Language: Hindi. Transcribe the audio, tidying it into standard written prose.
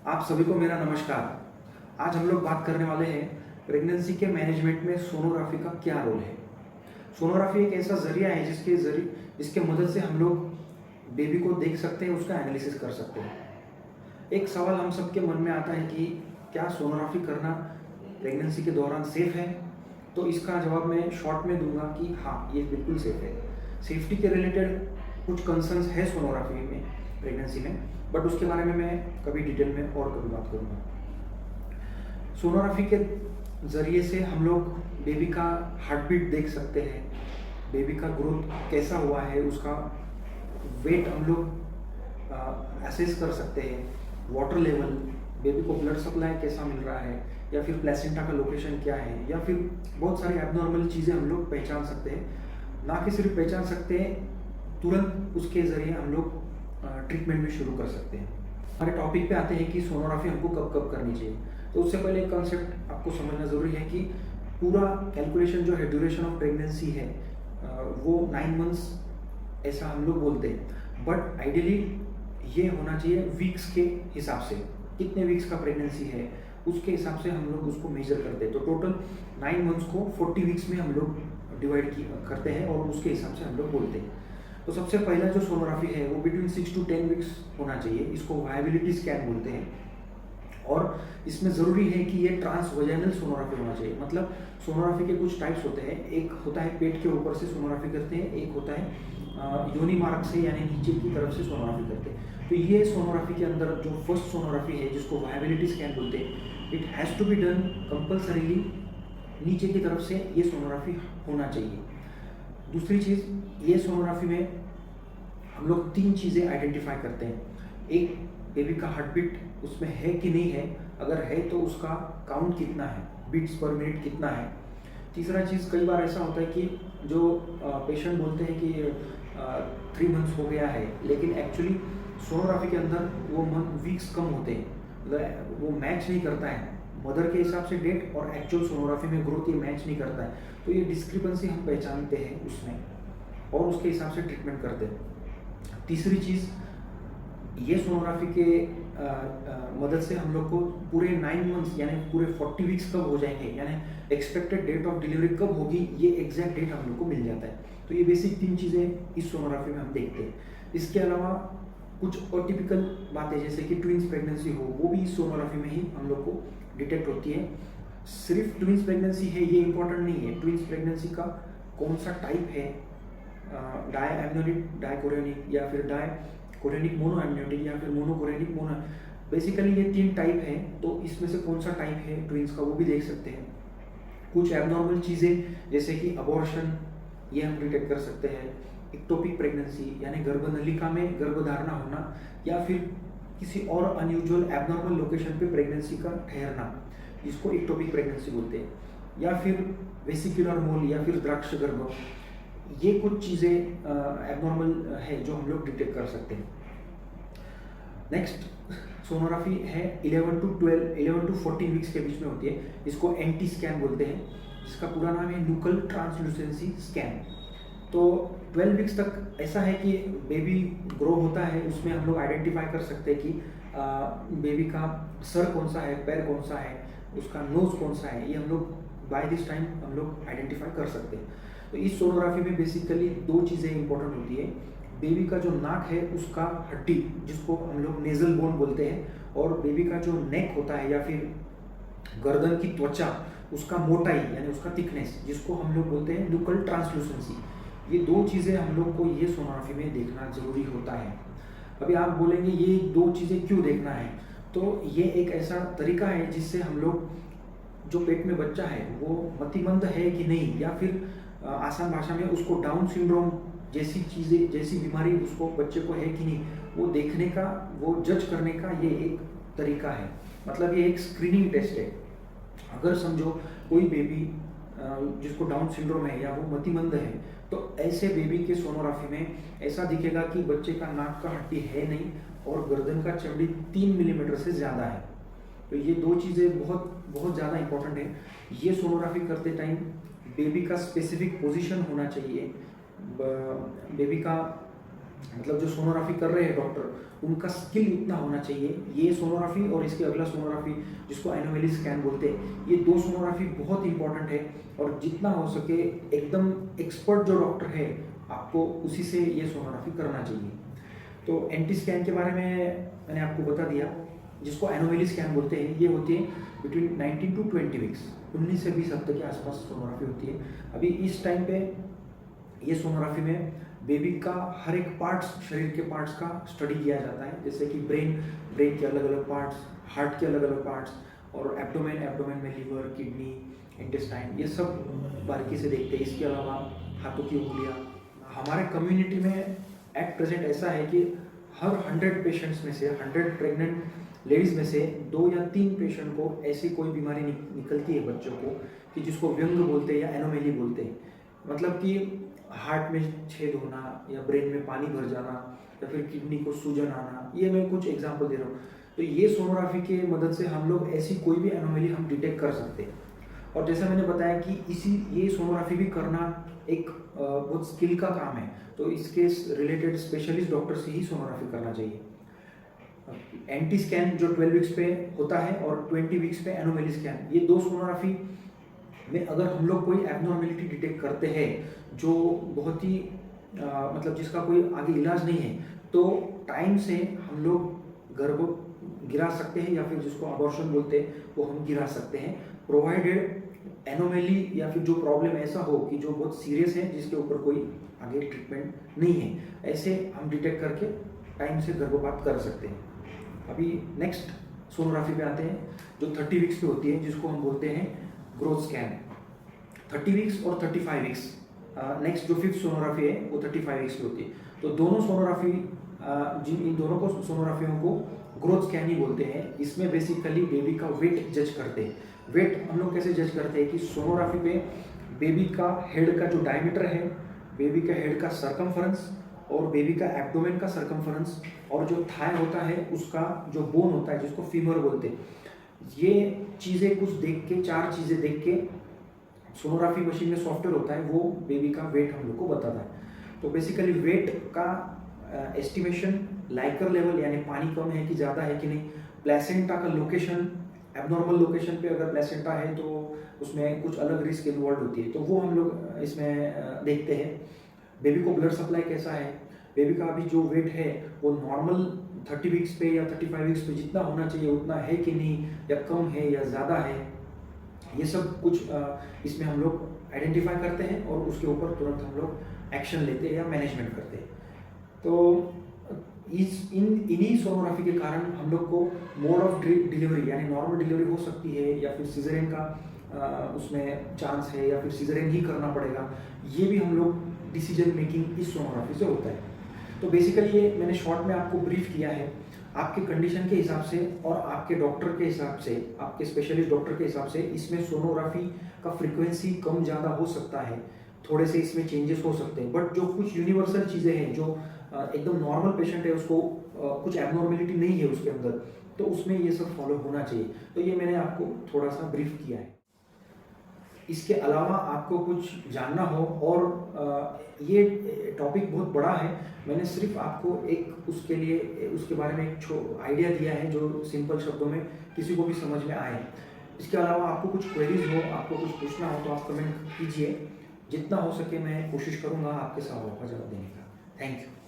आप सभी को मेरा नमस्कार। आज हम लोग बात करने वाले हैं प्रेगनेंसी के मैनेजमेंट में सोनोग्राफी का क्या रोल है। सोनोग्राफी एक ऐसा जरिया है जिसके मदद से हम लोग बेबी को देख सकते हैं, उसका एनालिसिस कर सकते हैं। एक सवाल हम सबके मन में आता है कि क्या सोनोग्राफी करना प्रेगनेंसी के दौरान सेफ है। तो इसका जवाब मैं शॉर्ट में दूंगा कि हाँ, ये बिल्कुल सेफ है। सेफ्टी के रिलेटेड कुछ कंसर्न्स है सोनोग्राफी में प्रेगनेंसी में, बट उसके बारे में मैं कभी डिटेल में और कभी बात करूँगा। सोनोग्राफी के ज़रिए से हम लोग बेबी का हार्ट बीट देख सकते हैं, बेबी का ग्रोथ कैसा हुआ है, उसका वेट हम लोग असेस कर सकते हैं, वाटर लेवल, बेबी को ब्लड सप्लाई कैसा मिल रहा है, या फिर प्लेसेंटा का लोकेशन क्या है, या फिर बहुत सारी एबनॉर्मल चीज़ें हम लोग पहचान सकते हैं। ना कि सिर्फ पहचान सकते हैं, तुरंत उसके ज़रिए हम लोग ट्रीटमेंट भी शुरू कर सकते हैं। हमारे टॉपिक पे आते हैं कि सोनोग्राफी हमको कब कब करनी चाहिए। तो उससे पहले एक कॉन्सेप्ट आपको समझना ज़रूरी है कि पूरा कैलकुलेशन जो है ड्यूरेशन ऑफ प्रेगनेंसी है, वो 9 मंथ्स ऐसा हम लोग बोलते हैं, बट आइडियली ये होना चाहिए वीक्स के हिसाब से। कितने वीक्स का प्रेगनेंसी है उसके हिसाब से हम लोग उसको मेजर करते हैं। तो टोटल 9 मंथ्स को 40 वीक्स में हम लोग डिवाइड करते हैं और उसके हिसाब से हम लोग बोलते हैं। तो सबसे पहला जो सोनोग्राफी है वो बिटवीन 6 to 10 वीक्स होना चाहिए। इसको वायबिलिटी स्कैन बोलते हैं, और इसमें ज़रूरी है कि ये ट्रांसवजाइनल सोनोग्राफी होना चाहिए। मतलब सोनोग्राफी के कुछ टाइप्स होते हैं। एक होता है पेट के ऊपर से सोनोग्राफी करते हैं, एक होता है योनि मार्ग से यानी नीचे की तरफ से सोनोग्राफी करते हैं। तो ये सोनोग्राफी के अंदर जो फर्स्ट सोनोग्राफी है जिसको वायबिलिटी स्कैन बोलते हैं, it has to be done compulsorily नीचे की तरफ से ये सोनोग्राफी होना चाहिए। दूसरी चीज़, ये सोनोग्राफी में हम लोग 3 चीज़ें आइडेंटिफाई करते हैं। एक, बेबी का हार्ट बीट उसमें है कि नहीं है, अगर है तो उसका काउंट कितना है, बीट्स पर मिनट कितना है। तीसरा चीज़, कई बार ऐसा होता है कि जो पेशेंट बोलते हैं कि 3 मंथ्स हो गया है, लेकिन एक्चुअली सोनोग्राफी के अंदर वो वीक्स कम होते हैं, मतलब वो मैच नहीं करता है मदर के हिसाब से डेट और एक्चुअल सोनोग्राफी में ग्रोथ, ये मैच नहीं करता है। तो ये डिस्क्रिपेंसी हम पहचानते हैं उसमें और उसके हिसाब से ट्रीटमेंट करते हैं। तीसरी चीज़, ये सोनोग्राफी के मदद से हम लोग को पूरे 9 मंथ्स यानी पूरे 40 वीक्स कब हो जाएंगे, यानी एक्सपेक्टेड डेट ऑफ डिलीवरी कब होगी, ये एग्जैक्ट डेट हम लोग को मिल जाता है। तो ये बेसिक 3 चीज़ें इस सोनोग्राफी में हम देखते हैं। इसके अलावा कुछ अटिपिकल बातें जैसे कि ट्विंस प्रेगनेंसी हो, वो भी इस सोनोग्राफी में ही हम लोग को डिटेक्ट होती है। सिर्फ ट्विंस प्रेगनेंसी है ये इम्पोर्टेंट नहीं है, ट्विंस प्रेगनेंसी का कौन सा टाइप है, डायएमनियोटिक डायकोरियनिक या फिर डायकोरियनिक मोनोएमनियोटिक या फिर मोनोकोरियनिक मोनो, बेसिकली ये 3 टाइप हैं। तो इसमें से कौन सा टाइप है ट्विंस का वो भी देख सकते हैं। कुछ एबनॉर्मल चीज़ें जैसे कि अबॉर्शन, ये हम डिटेक्ट कर सकते हैं। इक्टोपिक प्रेगनेंसी यानी गर्भनलिका में गर्भधारणा होना, या फिर किसी और अनयूजुअल एबनॉर्मल लोकेशन पे प्रेगनेंसी का ठहरना, जिसको इक्टोपिक प्रेगनेंसी बोलते हैं, या फिर वेसिकुलर मोल या फिर द्राक्ष गर्भ। ये कुछ चीज़ें एबनॉर्मल है जो हम लोग डिटेक्ट कर सकते हैं। नेक्स्ट सोनोग्राफी है 11 to 14 वीक्स के बीच में होती है। इसको एंटी स्कैन बोलते हैं, जिसका पूरा नाम है न्यूकल ट्रांसल्यूसेंसी स्कैन। तो 12 वीक्स तक ऐसा है कि बेबी ग्रो होता है, उसमें हम लोग आइडेंटिफाई कर सकते हैं कि बेबी का सर कौन सा है, पैर कौन सा है, उसका नोज कौन सा है, ये हम लोग बाय दिस टाइम हम लोग आइडेंटिफाई कर सकते हैं। तो इस सोनोग्राफी में बेसिकली 2 चीज़ें इंपॉर्टेंट होती है। बेबी का जो नाक है उसका हड्डी, जिसको हम लोग नेजल बोन बोलते हैं, और बेबी का जो नेक होता है या फिर गर्दन की त्वचा, उसका मोटाई यानी उसका थिकनेस, जिसको हम लोग बोलते हैं न्यूकल ट्रांसल्यूसेंसी। ये 2 चीज़ें हम लोग को ये सोनोग्राफी में देखना जरूरी होता है। अभी आप बोलेंगे ये 2 चीज़ें क्यों देखना है, तो ये एक ऐसा तरीका है जिससे हम लोग जो पेट में बच्चा है वो मतिमंद है कि नहीं, या फिर आसान भाषा में उसको डाउन सिंड्रोम जैसी चीज़ें, जैसी बीमारी उसको बच्चे को है कि नहीं, वो देखने का, वो जज करने का ये एक तरीका है। मतलब ये एक स्क्रीनिंग टेस्ट है। अगर समझो कोई बेबी जिसको डाउन सिंड्रोम है या वो मतिमंद है, तो ऐसे बेबी के सोनोग्राफी में ऐसा दिखेगा कि बच्चे का नाक का हड्डी है नहीं और गर्दन का चमड़ी 3 मिलीमीटर से ज़्यादा है। तो ये 2 चीज़ें बहुत बहुत ज़्यादा इंपॉर्टेंट है। ये सोनोग्राफी करते टाइम बेबी का स्पेसिफिक पोजीशन होना चाहिए, बेबी का मतलब जो सोनोग्राफी कर रहे हैं डॉक्टर, उनका स्किल इतना होना चाहिए। ये सोनोग्राफी और इसके अगला सोनोग्राफी जिसको एनोमेली स्कैन बोलते हैं, ये दो सोनोग्राफी बहुत इंपॉर्टेंट है। और जितना हो सके एकदम एक्सपर्ट जो डॉक्टर है, आपको उसी से ये सोनोग्राफी करना चाहिए। तो एंटी स्कैन के बारे में मैंने आपको बता दिया, जिसको एनोमेली स्कैन बोलते हैं। ये होती है बिटवीन 19 टू 20 वीक्स, 19 से 20 हफ्ते के आसपास सोनोग्राफी होती है। अभी इस टाइम पे ये सोनोग्राफी में बेबी का हर एक पार्ट्स, शरीर के पार्ट्स का स्टडी किया जाता है, जैसे कि ब्रेन के अलग अलग पार्ट्स, हार्ट के अलग अलग पार्ट्स, और एब्डोमेन में लिवर, किडनी, इंटेस्टाइन, ये सब बारीकी से देखते हैं। इसके अलावा हाथों की उंगलियां। हमारे कम्युनिटी में एट प्रेजेंट ऐसा है कि हर 100 पेशेंट्स में से, 100 प्रेग्नेंट लेडीज़ में से 2 या 3 पेशेंट को ऐसी कोई बीमारी निकलती है बच्चों को, कि जिसको व्यंग बोलते हैं या एनोमेली बोलते हैं। मतलब कि हार्ट में छेद होना, या ब्रेन में पानी भर जाना, या फिर किडनी को सूजन आना। ये मैं कुछ एग्जांपल दे रहा हूँ। तो ये सोनोग्राफी के मदद से हम लोग ऐसी कोई भी एनोमेली हम डिटेक्ट कर सकते हैं। और जैसा मैंने बताया कि ये सोनोग्राफी भी करना एक बहुत स्किल का काम है, तो इसके रिलेटेड स्पेशलिस्ट डॉक्टर से ही सोनोग्राफी करना चाहिए। एंटी स्कैन जो 12 वीक्स पे होता है और 20 वीक्स पे एनोमेली स्कैन, ये दो सोनोग्राफी में अगर हम लोग कोई एबनॉर्मेलिटी डिटेक्ट करते हैं जो बहुत ही मतलब जिसका कोई आगे इलाज नहीं है, तो टाइम से हम लोग गर्भ गिरा सकते हैं, या फिर जिसको अबॉर्शन बोलते हैं वो हम गिरा सकते हैं, प्रोवाइडेड एनोमेली या फिर जो प्रॉब्लम ऐसा हो कि जो बहुत सीरियस है, जिसके ऊपर कोई आगे ट्रीटमेंट नहीं है, ऐसे हम डिटेक्ट करके टाइम से गर्भपात कर सकते हैं। अभी नेक्स्ट सोनोग्राफी पे आते हैं जो 30 वीक्स पे होती है, जिसको हम बोलते हैं ग्रोथ स्कैन। 30 वीक्स और 35 वीक्स, नेक्स्ट जो 5th सोनोग्राफी है वो 35 वीक्स पे होती है। तो दोनों सोनोग्राफी, इन दोनों को सोनोग्राफियों को ग्रोथ स्कैन ही बोलते हैं। इसमें बेसिकली बेबी का वेट जज करते हैं। वेट हम लोग कैसे जज करते हैं कि सोनोग्राफी पे बेबी का हेड का जो डायमीटर है, बेबी का हेड का सरकमफरेंस, और बेबी का एब्डोमेन का सरकमफरेंस, और जो थाई होता है उसका जो बोन होता है जिसको फीमर बोलते हैं, ये चीज़ें कुछ देख के, 4 चीज़ें देख के, सोनोग्राफी मशीन में सॉफ्टवेयर होता है, वो बेबी का वेट हम लोग को बताता है। तो बेसिकली वेट का एस्टिमेशन, लाइकर लेवल यानी पानी कम है कि ज़्यादा है कि नहीं, प्लेसेंटा का लोकेशन, एबनॉर्मल लोकेशन पे अगर प्लेसेंटा है तो उसमें कुछ अलग रिस्क इन्वॉल्व होती है, तो वो हम लोग इसमें देखते हैं। बेबी को ब्लड सप्लाई कैसा है, बेबी का अभी जो वेट है वो नॉर्मल 30 वीक्स पे या 35 वीक्स पे जितना होना चाहिए उतना है कि नहीं, या कम है या ज़्यादा है, ये सब कुछ इसमें हम लोग आइडेंटिफाई करते हैं और उसके ऊपर तुरंत हम लोग एक्शन लेते हैं या मैनेजमेंट करते हैं। तो इन्हीं सोनोग्राफी के कारण हम लोग को मोड ऑफ डिलीवरी यानी नॉर्मल डिलीवरी हो सकती है, या फिर सिजरेन का उसमें चांस है, या फिर सिजरेन ही करना पड़ेगा, ये भी हम लोग डिसीजन मेकिंग इस सोनोग्राफी से होता है। तो बेसिकली ये मैंने शॉर्ट में आपको ब्रीफ किया है। आपके कंडीशन के हिसाब से और आपके डॉक्टर के हिसाब से, आपके स्पेशलिस्ट डॉक्टर के हिसाब से इसमें सोनोग्राफी का फ्रीक्वेंसी कम ज़्यादा हो सकता है, थोड़े से इसमें चेंजेस हो सकते हैं, बट जो कुछ यूनिवर्सल चीज़ें हैं, जो एकदम नॉर्मल पेशेंट है उसको कुछ एबनॉर्मेलिटी नहीं है उसके अंदर, तो उसमें ये सब फॉलो होना चाहिए। तो ये मैंने आपको थोड़ा सा ब्रीफ किया है। इसके अलावा आपको कुछ जानना हो और ये टॉपिक बहुत बड़ा है, मैंने सिर्फ आपको एक उसके लिए उसके बारे में एक आइडिया दिया है जो सिंपल शब्दों में किसी को भी समझ में आए। इसके अलावा आपको कुछ क्वेरीज हो, आपको कुछ पूछना हो तो आप कमेंट कीजिए। जितना हो सके मैं कोशिश करूँगा आपके सवालों का जवाब देने का। Thank you.